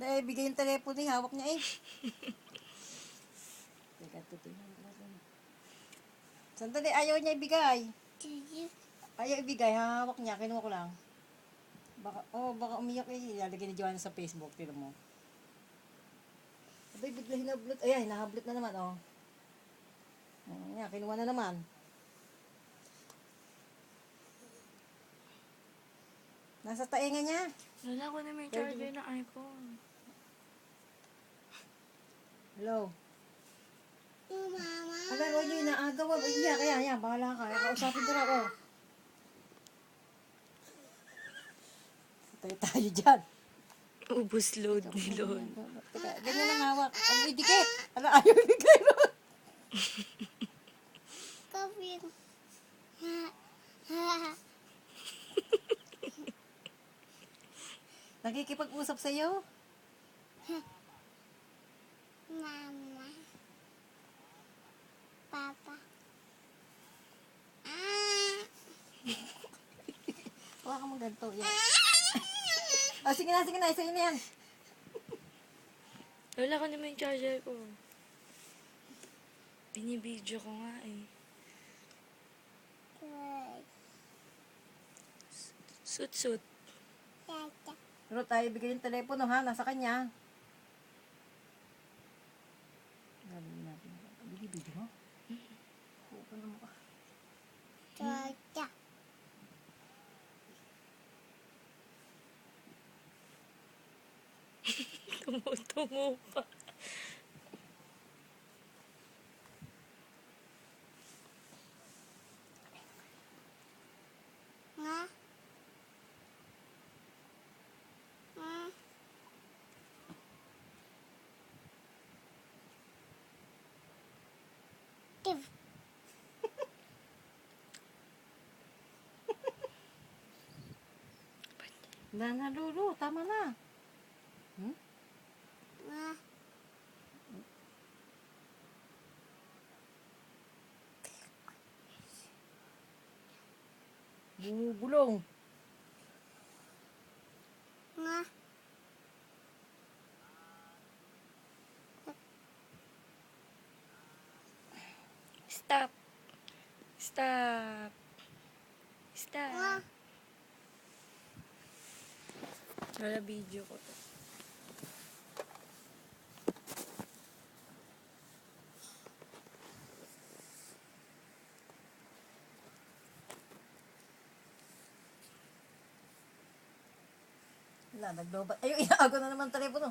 Naibigay yung telepono eh. Hawak niya eh. Teka, tutunan ko natin. Sandali, ayaw niya ibigay. Ayaw ibigay, hawak niya. Kinuha ko lang. Baka umiyak eh. Ilalagay ni Joanna sa Facebook. Tira mo. Abay, bigla hinablot. Ayan, hinahablot na naman, oh. Ayan, kinuha na naman. Nasa tainga niya. Wala ko na may charger ng iPhone. Hello. Mama. Ala, Roy, inaagaw. Kaya, bahala ka. Kausapin ko na, oh. Patay tayo dyan. Ubus load ni Lord. Teka, ganyan lang hawak. Ang idikit. Ala, ayaw ibigay, Roy. Kawin. Nakikipag-usap sa'yo. Mama. Papa. Huwag ka mong ganito. Yan. Sige na. Isa yun na yan. Wala ko naman yung charger ko. Binibidyo ko nga eh. Sut. Tata. Pero tayo bigay yung telepono ha. Nasa kanya. Gagawin natin. Bigay mo? Open mo ka. Tata. Tumutungo pa. Nga. Give. Na, Lulu. Tama na. Nga. Bumubulong. Nga. Stop. Nga. Wala video ko to. Wala, naglobat. Ayun, inaago na naman ang telepono.